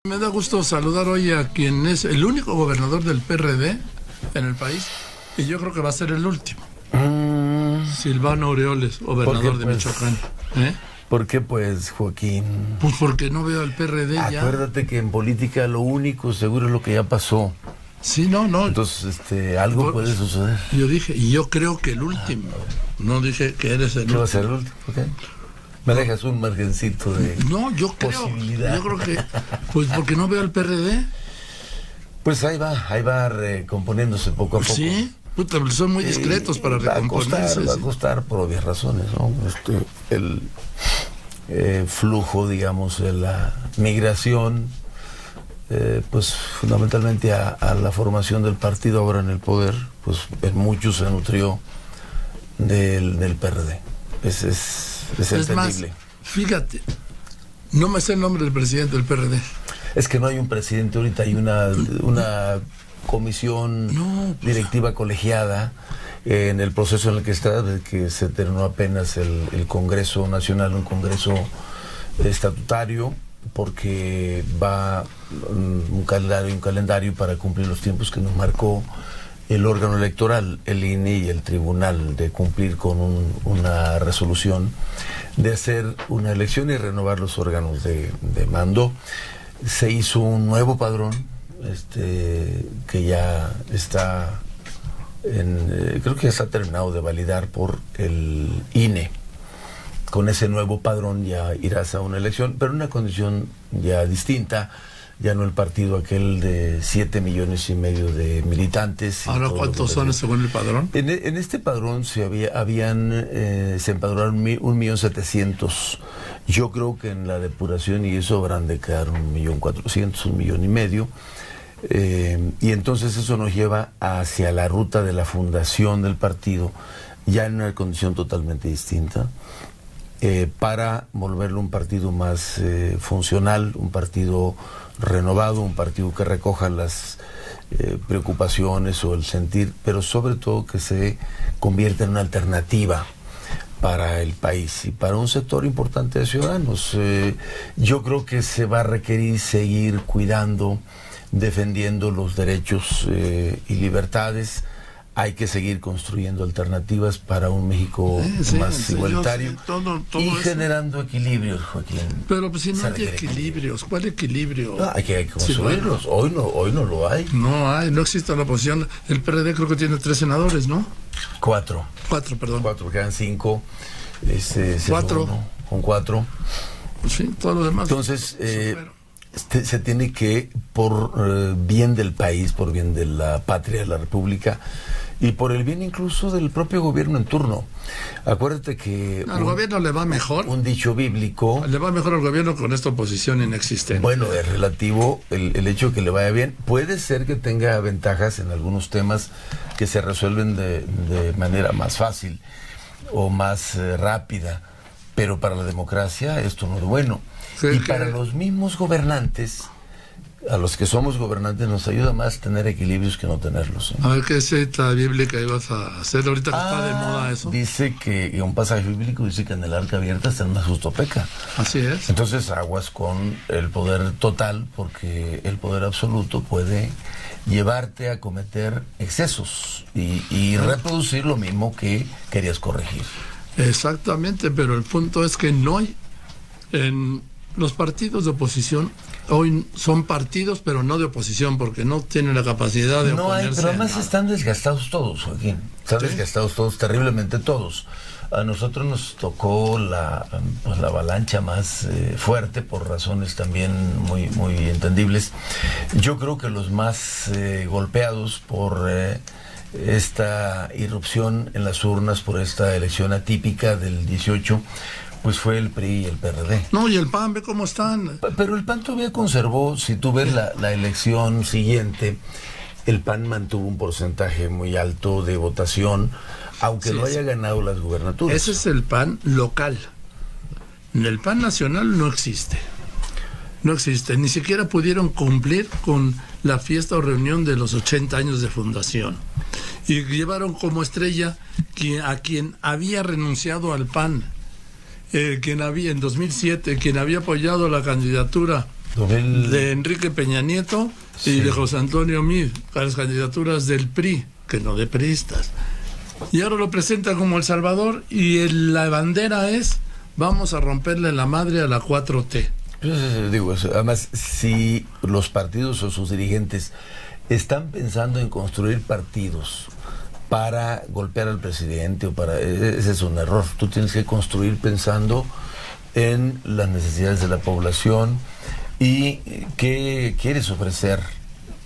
Me da gusto saludar hoy a quien es el único gobernador del PRD en el país, y yo creo que va a ser el último. Silvano Aureoles, gobernador de Michoacán. ¿Por qué, pues, Joaquín? Pues porque no veo al PRD ya. Acuérdate que en política lo único seguro es lo que ya pasó. Sí, no. Entonces, algo puede suceder. Yo dije, y yo creo que el último. No dije que eres el último. ¿Qué va a ser el último? Okay. Me dejas un margencito de posibilidad. Yo creo que, pues porque no veo al PRD. Pues ahí va recomponiéndose poco a poco. Sí, son muy discretos para recomponerse. Va a costar por obvias razones, ¿no? El flujo, digamos, de la migración, pues fundamentalmente a la formación del partido ahora en el poder, pues en muchos se nutrió del PRD. Es entendible. Más, fíjate, no me sé el nombre del presidente del PRD. Es que no hay un presidente ahorita, hay una comisión directiva colegiada en el proceso en el que está, de que se terminó apenas el Congreso Nacional, un Congreso estatutario, porque va un calendario para cumplir los tiempos que nos marcó el órgano electoral, el INE y el tribunal, de cumplir con una resolución de hacer una elección y renovar los órganos de mando. Se hizo un nuevo padrón, que ya está creo que ya está terminado de validar por el INE. Con ese nuevo padrón ya irás a una elección, pero en una condición ya distinta. Ya no el partido aquel de 7,5 millones de militantes. ¿Ahora cuántos son según el padrón? En este padrón se empadronaron 1,700,000. Yo creo que en la depuración y eso habrán de quedar 1,400,000, 1,5 millones. Y entonces eso nos lleva hacia la ruta de la fundación del partido, ya en una condición totalmente distinta, para volverlo un partido más funcional, un partido renovado, un partido que recoja las preocupaciones o el sentir, pero sobre todo que se convierta en una alternativa para el país y para un sector importante de ciudadanos. Yo creo que se va a requerir seguir cuidando, defendiendo los derechos y libertades. Hay que seguir construyendo alternativas para un México más igualitario todo y generando equilibrios, Joaquín. Pero pues si no hay equilibrios, ¿cuál equilibrio? Hay que construirlos. Hoy no lo hay. No existe la oposición. El PRD creo que tiene 3 senadores, ¿no? 4, perdón. 4, quedan 5. 4. Con 4. Sí, todo lo demás. Entonces, se tiene que, por bien del país, por bien de la patria, de la república, y por el bien incluso del propio gobierno en turno. Acuérdate que al gobierno le va mejor. Un dicho bíblico. Le va mejor al gobierno con esta oposición inexistente. Bueno, es relativo el hecho de que le vaya bien. Puede ser que tenga ventajas en algunos temas que se resuelven de manera más fácil o más rápida, pero para la democracia esto no es bueno. Y para los mismos gobernantes, a los que somos gobernantes, nos ayuda más tener equilibrios que no tenerlos. A ver, ¿qué cita bíblica ibas a hacer ahorita que está de moda eso? Dice que, un pasaje bíblico dice que en el arca abierta está una justo peca. Así es. Entonces aguas con el poder total, porque el poder absoluto puede llevarte a cometer excesos y reproducir lo mismo que querías corregir. Exactamente, pero el punto es que no hay en los partidos de oposición. Hoy son partidos, pero no de oposición, porque no tienen la capacidad de oponerse. No hay, pero además están desgastados todos, Joaquín. Están desgastados todos, terriblemente todos. A nosotros nos tocó la avalancha más fuerte, por razones también muy, muy entendibles. Yo creo que los más golpeados por esta irrupción en las urnas, por esta elección atípica del 18, pues fue el PRI y el PRD. No, y el PAN, ve cómo están. Pero el PAN todavía conservó, si tú ves la elección siguiente, el PAN mantuvo un porcentaje muy alto de votación, aunque no haya ganado las gubernaturas. Ese es el PAN local. El PAN nacional no existe. No existe. Ni siquiera pudieron cumplir con la fiesta o reunión de los 80 años de fundación. Y llevaron como estrella a quien había renunciado al PAN. Quien había en 2007, quien había apoyado la candidatura de Enrique Peña Nieto y de José Antonio Meade, a las candidaturas del PRI, que no de priistas. Y ahora lo presenta como El Salvador y la bandera es: vamos a romperle la madre a la 4T. Digo, además, si los partidos o sus dirigentes están pensando en construir partidos para golpear al presidente ese es un error. Tú tienes que construir pensando en las necesidades de la población y qué quieres ofrecer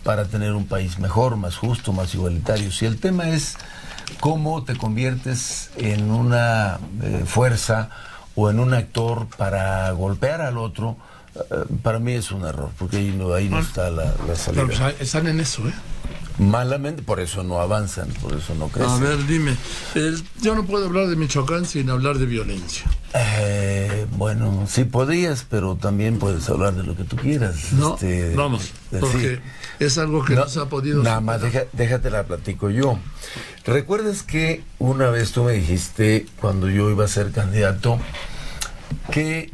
para tener un país mejor, más justo, más igualitario. Si el tema es cómo te conviertes en una fuerza o en un actor para golpear al otro, para mí es un error, porque ahí no está la salida. Pero están en eso, Malamente, por eso no avanzan, por eso no crecen. A ver, dime, yo no puedo hablar de Michoacán sin hablar de violencia. Bueno, sí podrías, pero también puedes hablar de lo que tú quieras. No, vamos, porque es algo que no se ha podido nada más, déjate la platico yo. ¿Recuerdas que una vez tú me dijiste, cuando yo iba a ser candidato, que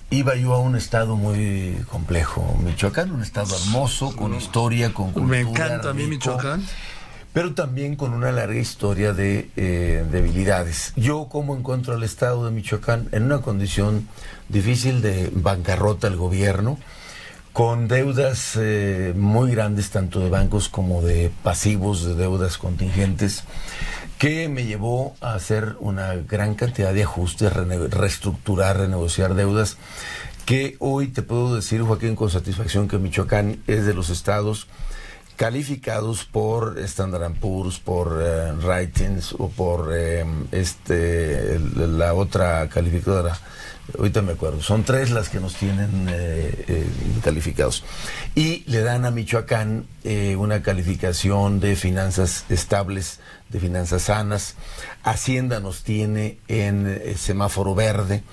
iba yo a un estado muy complejo, Michoacán, un estado hermoso, con historia, con cultura? Me encanta a mí Michoacán. Pero también con una larga historia de debilidades. Yo, ¿cómo encuentro al estado de Michoacán? En una condición difícil de bancarrota el gobierno, con deudas muy grandes, tanto de bancos como de pasivos, de deudas contingentes, que me llevó a hacer una gran cantidad de ajustes, reestructurar, renegociar deudas, que hoy te puedo decir, Joaquín, con satisfacción, que Michoacán es de los estados calificados por Standard & Poor's, por Ratings o por la otra calificadora. Ahorita me acuerdo, son 3 las que nos tienen calificados. Y le dan a Michoacán una calificación de finanzas estables, de finanzas sanas. Hacienda nos tiene en semáforo verde,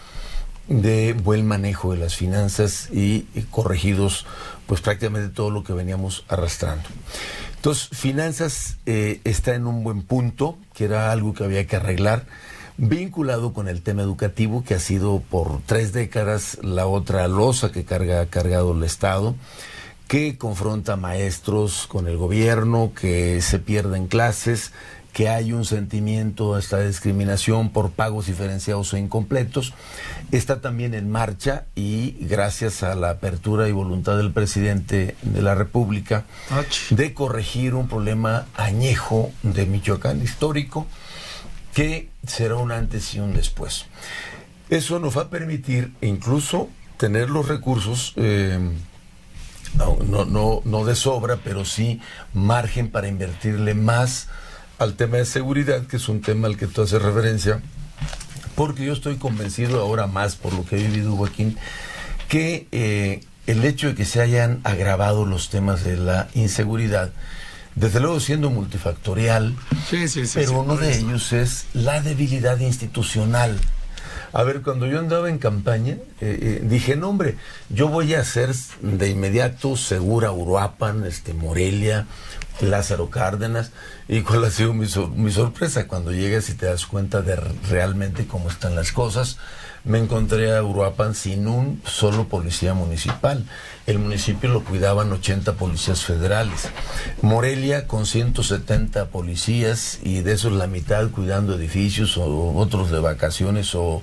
de buen manejo de las finanzas y corregidos pues prácticamente todo lo que veníamos arrastrando. Entonces, finanzas está en un buen punto, que era algo que había que arreglar, vinculado con el tema educativo, que ha sido por 3 décadas la otra losa que ha cargado el Estado, que confronta maestros con el gobierno, que se pierden clases, que hay un sentimiento hasta de discriminación por pagos diferenciados o incompletos. Está también en marcha, y gracias a la apertura y voluntad del presidente de la República, de corregir un problema añejo de Michoacán histórico, que será un antes y un después. Eso nos va a permitir incluso tener los recursos, no de sobra, pero sí margen para invertirle más al tema de seguridad, que es un tema al que tú haces referencia, porque yo estoy convencido ahora más, por lo que he vivido, Joaquín, que el hecho de que se hayan agravado los temas de la inseguridad, desde luego siendo multifactorial, pero uno de ellos es la debilidad institucional. A ver, cuando yo andaba en campaña, dije, no hombre, yo voy a hacer de inmediato segura Uruapan, Morelia, Lázaro Cárdenas. ¿Y cuál ha sido mi sorpresa? Cuando llegas y te das cuenta de realmente cómo están las cosas. Me encontré a Uruapan sin un solo policía municipal. El municipio lo cuidaban 80 policías federales. Morelia con 170 policías, y de esos la mitad cuidando edificios o otros de vacaciones o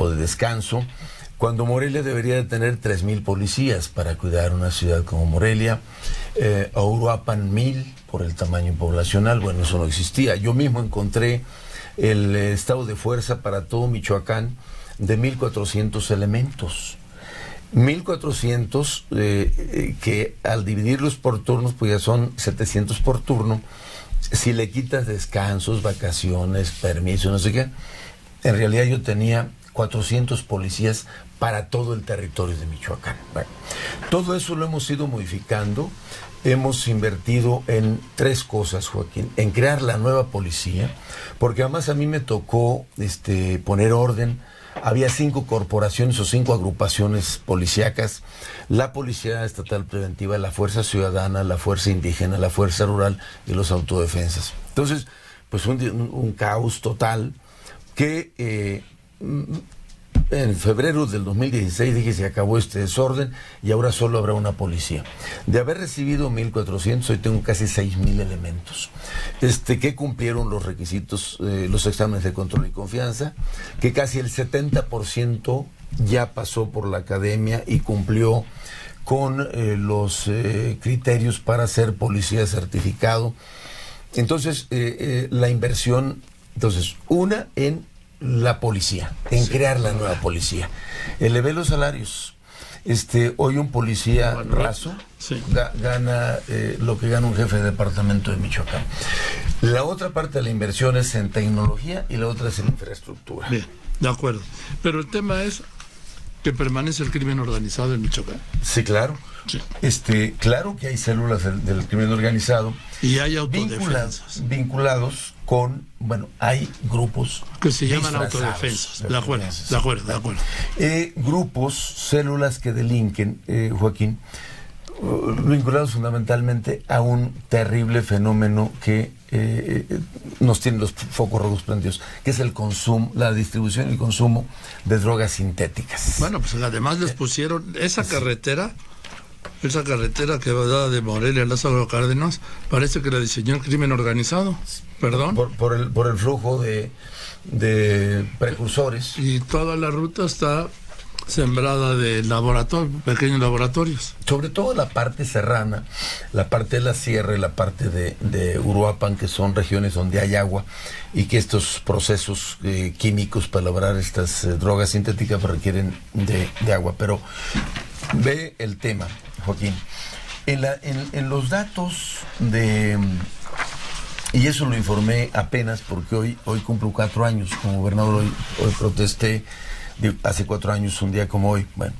de descanso, cuando Morelia debería de tener 3,000 policías para cuidar una ciudad como Morelia. A Uruapan 1,000 por el tamaño poblacional. Bueno, eso no existía. Yo mismo encontré el estado de fuerza para todo Michoacán de 1,400 elementos. 1,400 que al dividirlos por turnos, pues ya son 700 por turno. Si le quitas descansos, vacaciones, permisos, no sé qué, en realidad yo tenía 400 policías para todo el territorio de Michoacán. Bueno, todo eso lo hemos ido modificando. Hemos invertido en 3 cosas, Joaquín: en crear la nueva policía, porque además a mí me tocó poner orden. Había 5 corporaciones o 5 agrupaciones policíacas: la Policía Estatal Preventiva, la Fuerza Ciudadana, la Fuerza Indígena, la Fuerza Rural y los autodefensas. Entonces, pues un caos total que en febrero del 2016 dije se acabó este desorden y ahora solo habrá una policía. De haber recibido 1,400, hoy tengo casi 6,000 elementos que cumplieron los requisitos, los exámenes de control y confianza, que casi el 70% ya pasó por la academia y cumplió con los criterios para ser policía certificado. Entonces, la inversión, una en la policía, en crear la nueva policía. Elevé los salarios. Hoy un policía raso gana lo que gana un jefe de departamento de Michoacán. La otra parte de la inversión es en tecnología y la otra es en infraestructura. Bien, de acuerdo. Pero el tema es que permanece el crimen organizado en Michoacán. Sí, claro. Sí. Claro que hay células del crimen organizado. Y hay autodefensas. Vinculados con, hay grupos que se llaman autodefensas. De acuerdo. Grupos, células que delinquen, Joaquín, vinculados fundamentalmente a un terrible fenómeno que nos tiene los focos rojos prendidos, que es el consumo, la distribución y el consumo de drogas sintéticas. Bueno, pues además les pusieron esa carretera que va de Morelia a Lázaro Cárdenas, parece que la diseñó el crimen organizado. Perdón. Por el flujo de precursores. Y toda la ruta está sembrada de pequeños laboratorios. Sobre todo la parte serrana, la parte de la sierra y la parte de Uruapan, que son regiones donde hay agua y que estos procesos químicos para elaborar estas drogas sintéticas requieren de agua. Pero ve el tema, Joaquín. En los datos y eso lo informé apenas porque hoy cumplo 4 años como gobernador, hoy protesté. Hace 4 años, un día como hoy. Bueno,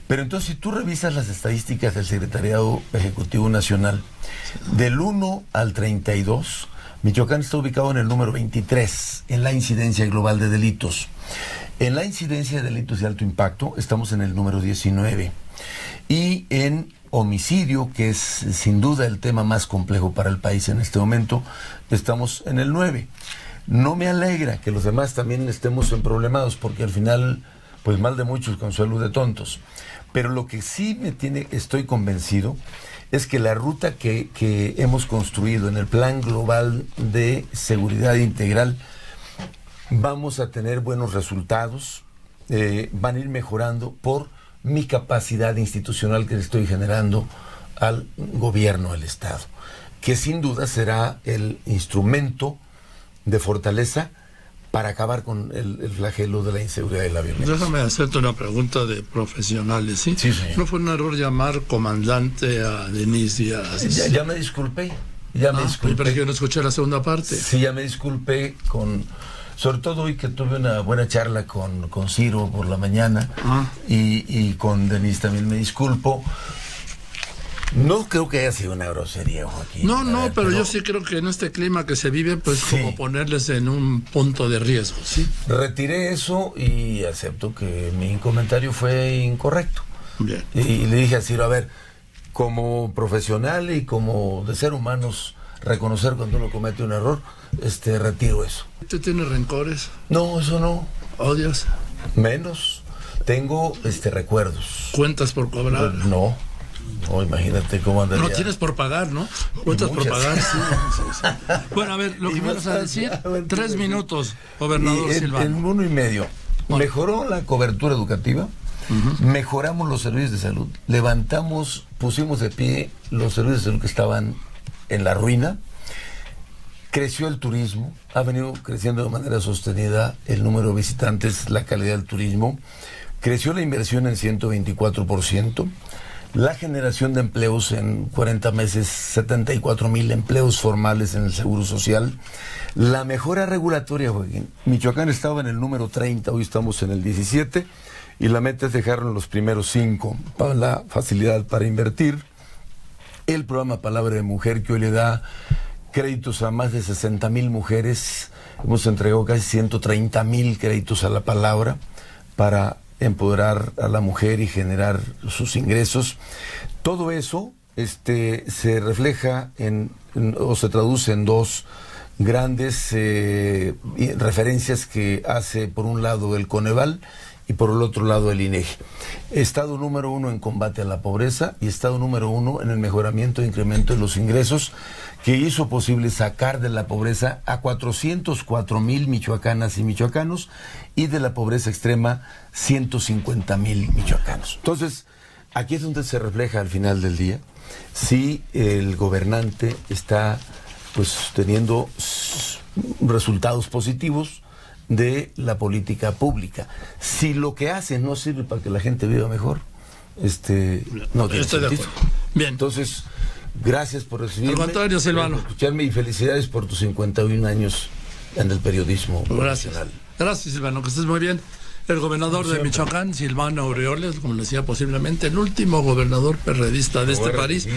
pero entonces si tú revisas las estadísticas del Secretariado Ejecutivo Nacional, del 1 al 32, Michoacán está ubicado en el número 23 en la incidencia global de delitos. En la incidencia de delitos de alto impacto estamos en el número 19. Y en homicidio, que es sin duda el tema más complejo para el país en este momento, estamos en el 9. No me alegra que los demás también estemos en problemados, porque al final, pues mal de muchos, consuelo de tontos. Pero lo que sí estoy convencido, es que la ruta que hemos construido en el Plan Global de Seguridad Integral, vamos a tener buenos resultados, van a ir mejorando por mi capacidad institucional que le estoy generando al gobierno del Estado, que sin duda será el instrumento de fortaleza para acabar con el flagelo de la inseguridad y la violencia. Déjame hacerte una pregunta de profesionales, ¿sí? Sí, señor. ¿No fue un error llamar comandante a Denise Díaz? Ya me disculpé. Pero yo no escuché la segunda parte. Sí, ya me disculpé sobre todo hoy que tuve una buena charla con Ciro por la mañana y con Denise también me disculpo. No creo que haya sido una grosería, Joaquín. No, pero yo sí creo que en este clima que se vive, pues sí, como ponerles en un punto de riesgo, ¿sí? Retiré eso y acepto que mi comentario fue incorrecto. Bien. Y le dije a Ciro, a ver, como profesional y como de ser humanos, reconocer cuando uno comete un error, retiro eso. ¿Tú tienes rencores? No, eso no. ¿Odias? Menos. Tengo recuerdos. ¿Cuentas por cobrar? No. Oh, imagínate cómo andaría. No tienes por pagar, ¿no? Cuentas por pagar, sí. Bueno, a ver, lo que me vas a decir, 3 minutos, gobernador Silvano. En 1 y medio. Bueno. Mejoró la cobertura educativa, mejoramos los servicios de salud, pusimos de pie los servicios de salud que estaban en la ruina, creció el turismo, ha venido creciendo de manera sostenida el número de visitantes, la calidad del turismo, creció la inversión en 124%, la generación de empleos en 40 meses, 74,000 empleos formales en el Seguro Social. La mejora regulatoria, Joaquín. Michoacán estaba en el número 30, hoy estamos en el 17, y la meta es dejarlo en los primeros 5, para la facilidad para invertir. El programa Palabra de Mujer, que hoy le da créditos a más de 60,000 mujeres. Hemos entregado casi 130,000 créditos a la palabra para empoderar a la mujer y generar sus ingresos. Todo eso se refleja o se traduce en 2 grandes referencias que hace por un lado el Coneval y por el otro lado el INEGI. Estado número 1 en combate a la pobreza y estado número 1 en el mejoramiento e incremento de los ingresos, que hizo posible sacar de la pobreza a 404,000 michoacanas y michoacanos, y de la pobreza extrema 150,000 michoacanos. Entonces, aquí es donde se refleja al final del día si el gobernante está pues teniendo resultados positivos de la política pública. Si lo que hace no sirve para que la gente viva mejor, no tiene sentido. Bien. Entonces, gracias por recibirme. Al contrario, Silvano. Por escucharme, y felicidades por tus 51 años en el periodismo profesional. Gracias, Silvano, que estés muy bien. El gobernador de Michoacán, Silvano Aureoles, como decía, posiblemente el último gobernador perredista de este país.